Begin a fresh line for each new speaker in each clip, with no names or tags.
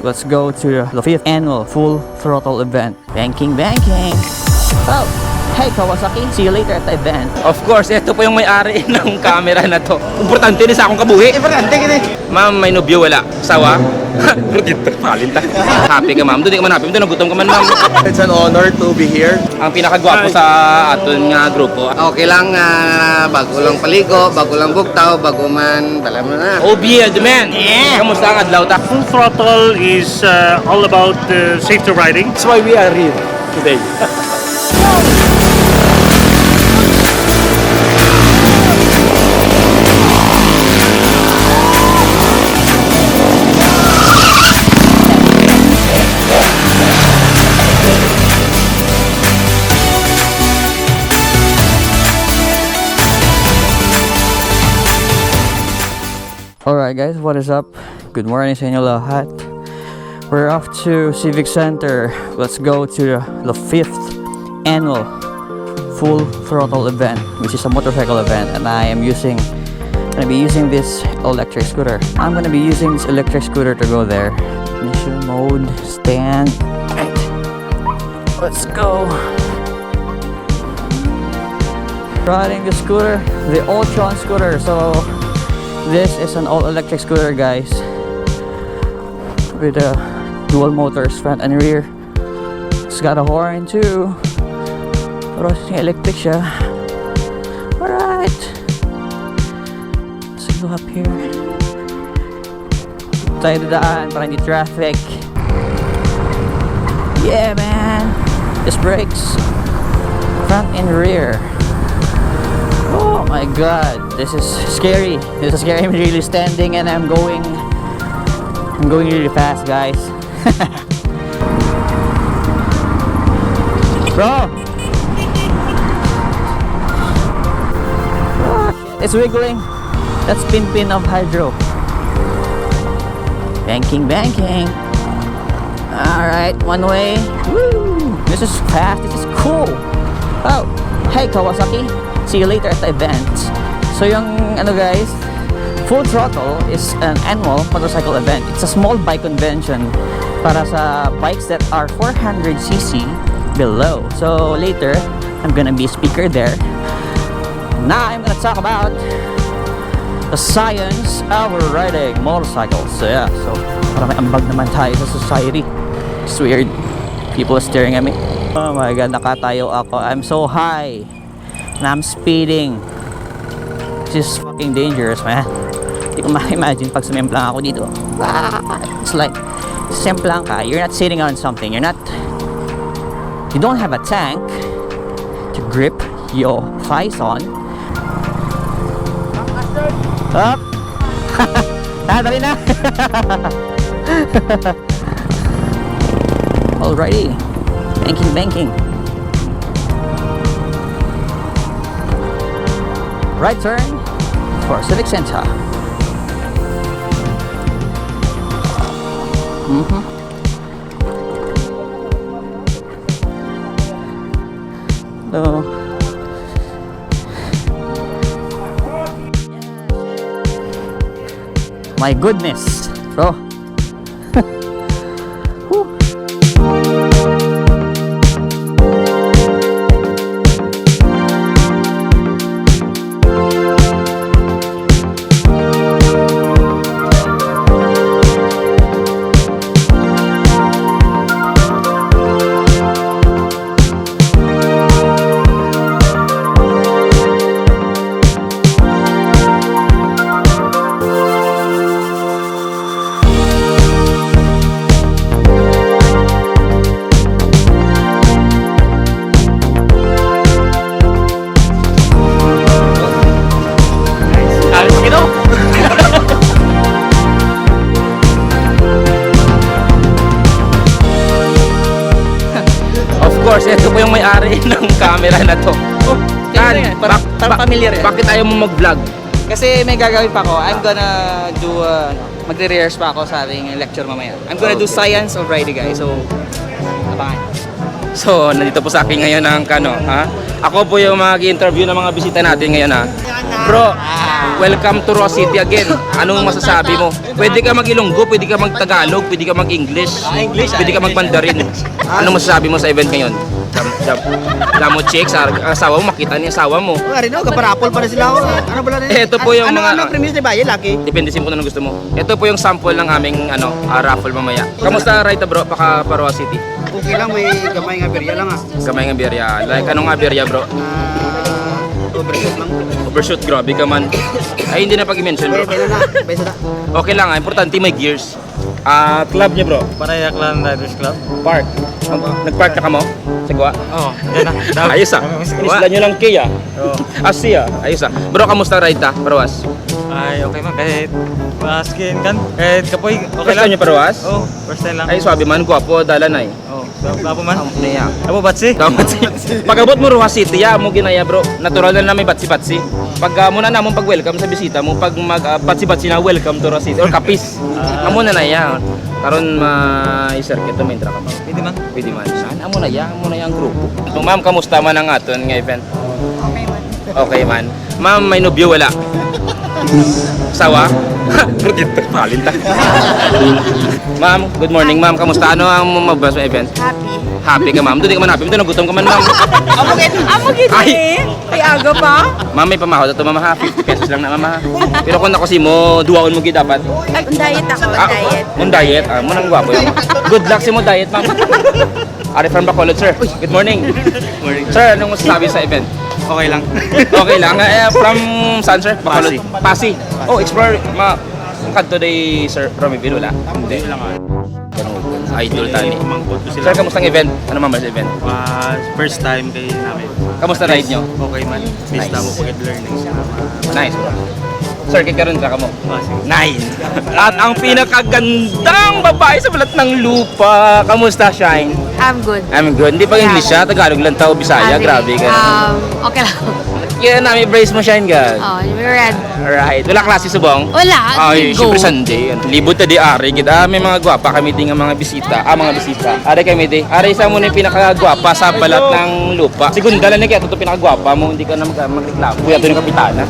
let's go to the 5th annual full throttle event. Banking. Oh, hey Kawasaki, see you later at the event.
Of course, ito po yung may-ari ng camera na to. Importante din sa akong kabuhi. Importante gini. Ma'am, may nobyo wala? Sawa? Dito, palinta. Happy ka ma'am? Doon di ka man happy. Doon nagutom ka man ma'am.
It's an honor to be here.
Ang pinakagwapo sa aton nga grupo.
Okay lang, bago lang paligo, bago lang bugtaw, bago man, alam mo na.
OBL, the man. Kamusta ang adlaw ta?
Full throttle is all about safety riding.
That's why we are here today.
Alright guys, what is up? Good morning sa inyo lahat. We're off to Civic Center. Let's go to the 5th annual full throttle event, which is a motorcycle event, and I'm gonna be using this electric scooter. I'm gonna be using this electric scooter to go there. Ignition mode, stand. Right. Let's go. Riding the scooter, the Ultron scooter. So this is an all-electric scooter, guys, with dual motors, front and rear. It's got a horn too, pero electric siya. Alright, let's go up here. Tayo dadaan para hindi traffic. Yeah man, this brakes, front and rear. Oh my god, this is scary. This is scary. I'm really standing and I'm going really fast, guys. Bro! Oh, it's wiggling. That's pin of hydro. Banking. Alright, one way. Woo! This is fast. This is cool. Oh, hey Kawasaki. See you later at the event. So yung guys, Full Throttle is an annual motorcycle event. It's a small bike convention para sa bikes that are 400cc below. So later, I'm gonna be a speaker there. Now I'm gonna talk about the science of riding motorcycles. So yeah, so para may ambag naman tayo sa society. It's weird. People are staring at me. Oh my god, nakatayo ako. I'm so high. And I'm speeding. This is fucking dangerous, man. Hindi ko ma-imagine pag sumemplang ako dito. It's like, semplang ka, you're not sitting on something. You don't have a tank to grip your thighs on. Up! Dali na! Alrighty. Banking. Right turn for Civic Center. So, my goodness, bro.
Of course, ito po yung may-ari ng camera na to. Oh,
Parang familiar yan.
Bakit ayaw mo mag-vlog?
Kasi may gagawin pa ako. I'm gonna do magre-rehearse pa ako sa ating lecture mamaya. I'm gonna do science of riding, guys. So, abangan.
So, nandito po sa akin ngayon ang Ako po yung mag-interview ng mga bisita natin ngayon, ha. Bro, welcome to Raw City again. Anong masasabi mo? Pwede ka mag-Ilonggo, pwede ka mag-Tagalog, pwede ka mag-English, pwede ka mag-Mandarin. Anong masasabi mo sa event ngayon? Damo chicks, asawa mo, makita niya asawa mo.
Nga rin ako, kaparapol pa rin sila ako. Ano pala rin?
Ito po yung mga...
Ano premise ni Baye, Lucky?
Depende sa kung anong gusto mo. Ito po yung sample ng aming raffle mamaya. Kamusta Raita bro? Paka Raw City.
Okay lang, may gamay nga berya lang ah.
Kamay ng birya. Like anong birya bro?
Overshoot lang.
Overshoot, grabe ka man. Ay hindi na pag-mention bro.
Pwede na, pwede na.
Okay lang, importante may gears. Club niya bro.
Parayak lang Riders Club.
Park. Nag-park na ka mo? Sa Gua?
Oo, yan na.
Ayos Isla nyo lang Kia.
Oo.
Asia. Ayos Bro, kamusta Raita? Parawas?
Ay, okay man. Kahit maskin kan. Kahit kapoy, okay
First
lang.
time niyo parawas?
Oo, first time lang.
Ay, swabe man. Gwapo, dalanay.
Oo, bapo man.
Niya.
Abo, batsi?
Pag-abot mo Ruha City, mo ginaya bro. Natural na may batsi-batsi. Pag muna namon pag-welcome sa bisita mo, pag mag-batsi-batsi na welcome to Ruha City or kapis. Amo na na ya. Karon ma-circuit to mentra ka ba?
Pwede man.
Pwede man. Saan amo na ya ang grupo. So, ma'am, kamusta man ang aton nga event?
Okay man.
Okay man. Ma'am, may nobyo wala? Sawa? Dito, palinta. Ma'am, good morning ma'am. Kamusta? Ano ang mabas sa event?
Happy.
Happy ka ma'am? Doon di ka man happy. Doon nagutom ka man ma'am.
Amo gid
Ay!
Ay aga pa.
Ma'am, may pamahod ito mama ha. 50 pesos lang na mama ha. Pero kung ako si mo, duwaon mo gid dapat.
Ay, on diet ako, on diet.
Mong diet? Mo nang gwapo yun. Good luck si mo diet ma'am. Ari from Bacolod sir. Good morning. Morning. Sir, anong masasabi sa event?
Okay lang.
Okay lang. From saan sir? Bacolod. Pasig. Oh, explore. Kanto day sir from Ibig wala? Hindi. Idol tani.
Kumangkot ko
Sir, kamusta ang event? Ano ma'am sa event?
First time kay namin.
Kamusta ride nyo?
Okay man. Basta mo pag learning sa
Nice bro. Sir, kikaroon ka mo.
Pasig.
Nice. At ang pinakagandang babae sa balat ng lupa. Kamusta, Shine?
I'm good.
I'm good. Hindi pa English siya. Tagalog lang tao. Bisaya. Grabe ka.
Okay lang.
Kaya namin brace mo, Shine ka.
Oh, we're red.
Alright. Wala klase subong?
Wala.
Ay,
Go.
syempre Sunday. Libot na di ari. Kita may mga gwapa kami din nga mga bisita. Mga bisita. Ari kami di. Ari isa mo na yung pinakagwapa sa balat ng lupa. Segunda lang kaya ito pinakagwapa mo. Hindi ka na magreklamo. Kuya ito yung kapitana.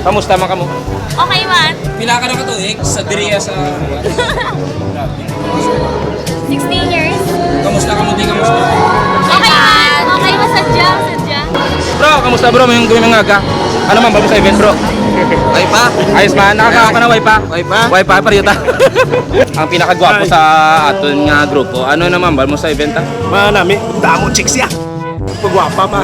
Kamusta man kamo?
Okay man.
Pila ka na katuig sa diriya sa
16 years.
Kamusta ka mo di kamusta?
Okay man. Okay masadya, sadya.
Bro, kamusta bro? May mga aga. Ano man ba sa event bro?
Ay pa?
Ayos man, nakakawa ka na wifi pa?
Wifi?
Wifi pa rin Ang pinakagwapo sa aton nga grupo. Ano naman ba mo sa event ha?
Manami, damo chicks ya. Pagwapa pa.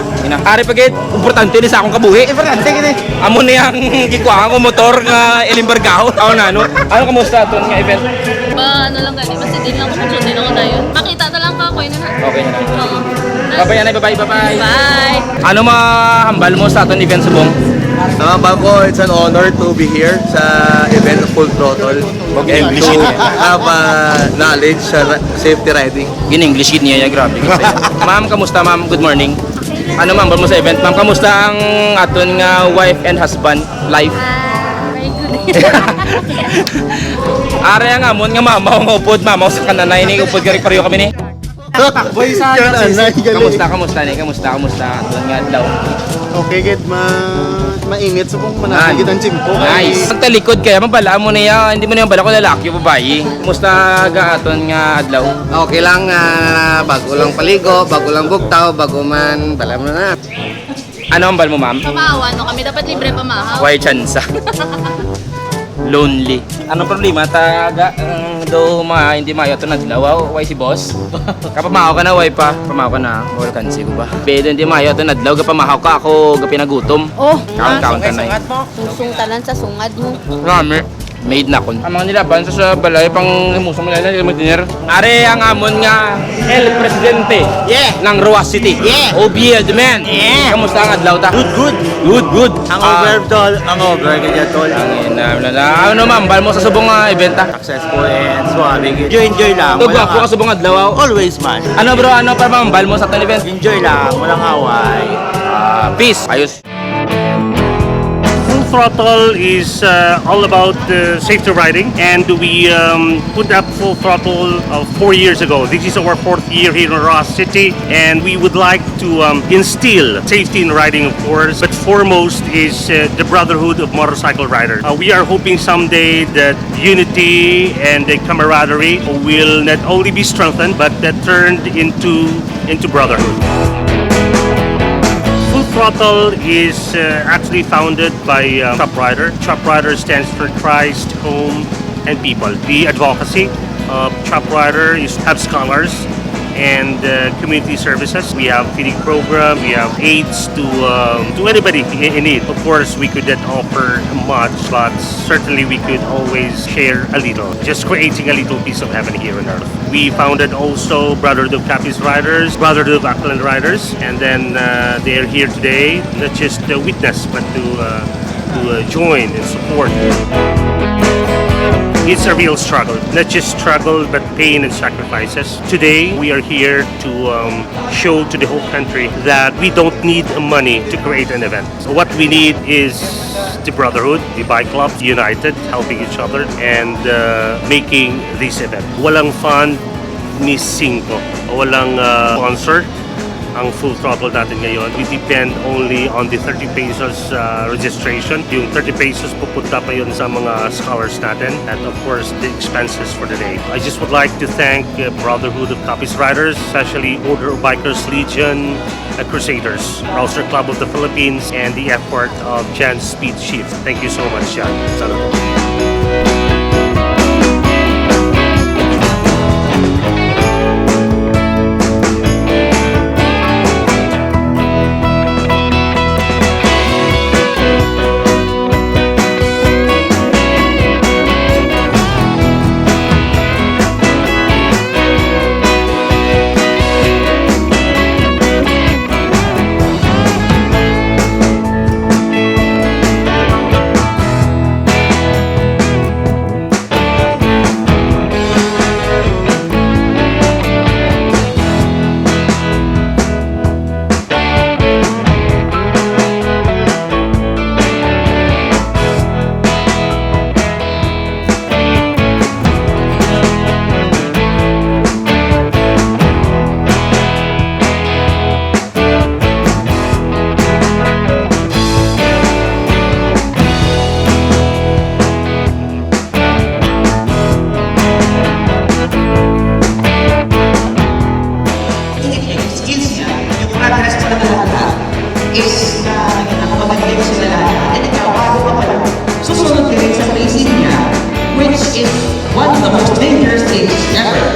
Ari pagit, importante ni sa akong kabuhi.
Importante gini.
Amo na yung gikuha ko motor nga Elimbargao. Ako na ano? Ano kamusta aton nga event?
Ano lang gani, basta din lang ko din ako na yun. Makita na lang ka ko yun na.
Okay na.
Oo.
Bye-bye nanay, bye-bye.
Bye!
Ano mahambal mo sa aton event subong?
Bago, it's an honor to be here sa event of Full Throttle. And
English
to
yun eh.
have knowledge sa safety riding.
Gin-English yun niya, grabe kasi. Ma'am, kamusta ma'am? Good morning. Ano ma'am, mo sa event? Ma'am, kamusta ang aton nga wife and husband life?
Very good.
Are nga amon nga mamaw nga upod, mamaw sa kananay ni upod gari pareho kami ni.
Boy sa
Kamusta ni? Kamusta aton nga adlaw?
Okay, gid mainit so kung manakagid ang chimpo.
Nice. Ang talikod kaya mabala mo niya, hindi mo na yung bala ko lalaki o babae. Kamusta ga aton nga adlaw?
Okay lang, bago lang paligo, bago lang bugtaw, bago man, bala mo na.
Ano ang bal mo ma'am?
Pamahawan mo kami, dapat libre pamahaw.
Why chance? Lonely. Anong problema? Do hindi mayo ito nadlaw. Why si boss? Kapamahaw ka na, why pa? Pamahaw ka na. All cancy ko ba? Bedo hindi mayo ito nadlaw. Kapamahaw ka ako, pinagutom.
Oh,
Count ka na eh.
susung talan sa sungad mo.
Rami. Made na kon. Ang mga nilaban sa balay pang musong nila na dinner. Are ang amon nga El Presidente ng Roa City. OBL the man. Kamusta ang adlaw ta? Good.
Hangover tol, hangover kaya tol.
Ang ina. Ano ma'am, bal mo sa subong event ta?
Successful and suave. Enjoy lang.
Ito gwapo ka subong adlaw.
Always man.
Ano bro, ano pa bang bal mo sa tan event?
Enjoy lang, walang away.
Peace. Ayos.
Throttle is all about safety riding, and we put up Full Throttle 4 years ago. This is our 4th year here in Ross City, and we would like to instill safety in riding, of course, but foremost is the brotherhood of motorcycle riders. We are hoping someday that unity and the camaraderie will not only be strengthened, but that turned into brotherhood. Full Throttle is actually founded by Chop Rider. Chop Rider stands for Christ, Home, and People. The advocacy of Chop Rider is to have scholars and community services. We have feeding program, we have aids to anybody in need. Of course, we could not offer much, but certainly we could always share a little, just creating a little piece of heaven here on earth. We founded also Brotherhood of Capiz Riders, Brotherhood of Auckland Riders, and then they are here today, not just to witness, but to join and support. It's a real struggle, not just struggle, but pain and sacrifices. Today, we are here to show to the whole country that we don't need money to create an event. What we need is the brotherhood, the bike clubs, united, helping each other, and making this event. Walang fund ni Cinco, walang sponsor. Ang Full Throttle natin ngayon, we depend only on the 30 pesos registration. Yung 30 pesos pupunta pa yun sa mga scholars natin, and of course the expenses for the day. I just would like to thank Brotherhood of Capiz Riders, especially Order of Bikers Legion, Crusaders, Rouser Club of the Philippines, and the effort of Jan Speed Shift. Thank you so much, Jan. Salamat.
is nakapagpagaling sila lahat. And ikaw, bago ka pala, susunod ka rin sa racing niya, which is one of the most dangerous things ever.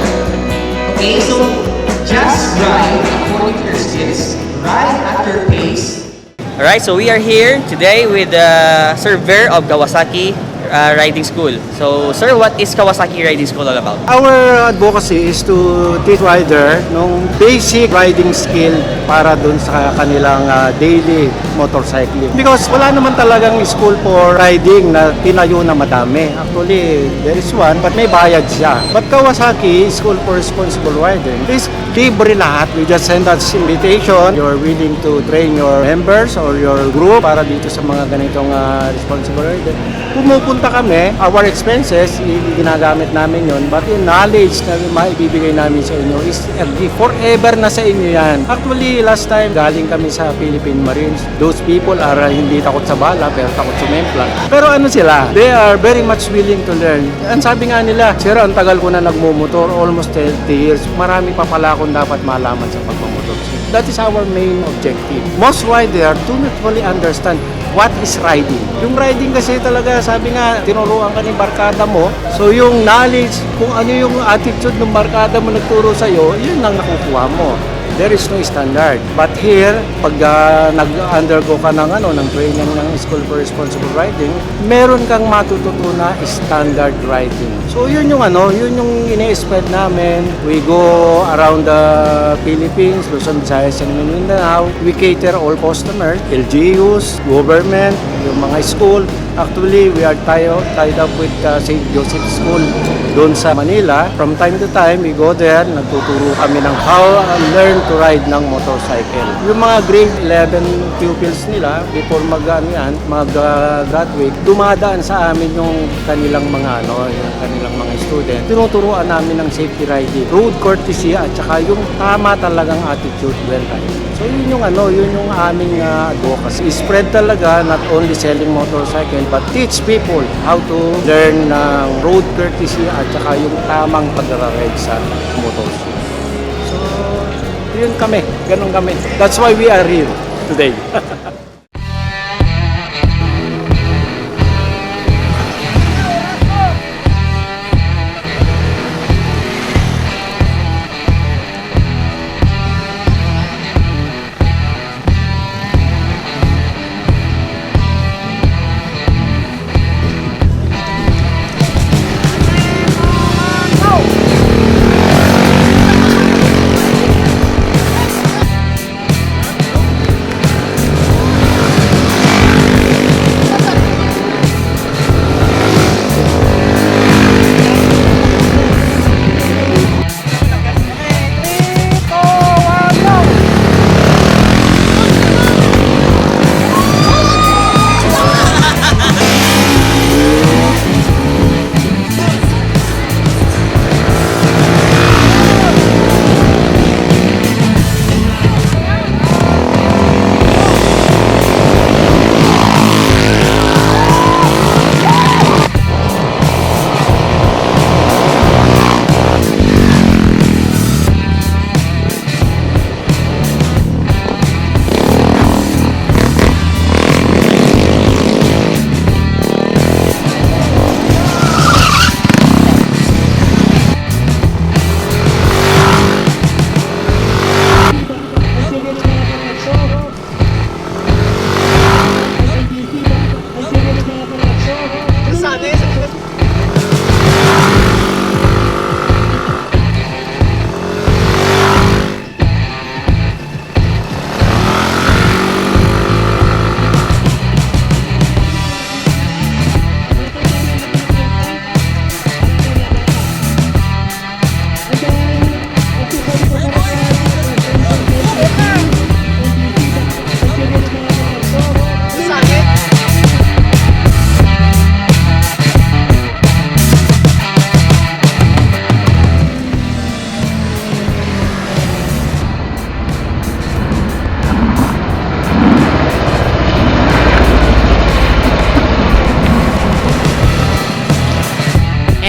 Okay, so just ride according to your skills. Ride at your pace.
Alright, so we are here today with the server of Kawasaki Riding School. So, sir, what is Kawasaki Riding School all about?
Our advocacy is to teach rider ng basic riding skill para dun sa kanilang daily motorcycling. Because wala naman talagang school for riding na tinayo na madami. Actually, there is one, but may bayad siya. But Kawasaki School for Responsible Riding is libre lahat. We just send us invitation. You're willing to train your members or your group para dito sa mga ganitong responsible riding. Pumupunta kami, our expenses, ginagamit namin yon, but yung knowledge na maibibigay namin sa inyo is forever na sa inyo yan. Actually, last time, galing kami sa Philippine Marines. Those people are hindi takot sa bala, pero takot sumempla. Pero ano sila? They are very much willing to learn. Ang sabi nga nila, sir, ang tagal ko na nagmumotor, almost 30 years. Marami pa pala akong dapat malaman sa pagmumotor. That is our main objective. Most rider do not fully understand what is riding. Yung riding kasi talaga, sabi nga, tinuruan ka ni barkada mo. So yung knowledge, kung ano yung attitude ng barkada mo nagturo sa'yo, yun lang nakukuha mo. There is no standard. But here, pag nag-undergo ka ng training ng School for Responsible Riding, meron kang matututunan standard riding. So yun yung ini-expect namin. We go around the Philippines, Luzon, Visayas, and Mindanao. We cater all customers, LGUs, government, yung mga school. Actually, we are tied up with St. Joseph School. doon sa Manila. From time to time, we go there, nagtuturo kami ng how learn to ride ng motorcycle. Yung mga grade 11 pupils nila, before mag-graduate, dumadaan sa amin yung kanilang mga yung kanilang mga student. Tinuturuan namin ng safety riding, road courtesy at saka yung tama talagang attitude when riding. So yun yung aming advocacy. Spread talaga, not only selling motorcycle but teach people how to learn ng road courtesy at saka yung tamang pag-ride sa motorcycle. So yun kami, ganun kami. That's why we are here today.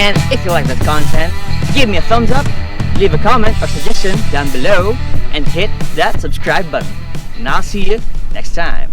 And if you like that content, give me a thumbs up, leave a comment or suggestion down below, and hit that subscribe button. And I'll see you next time.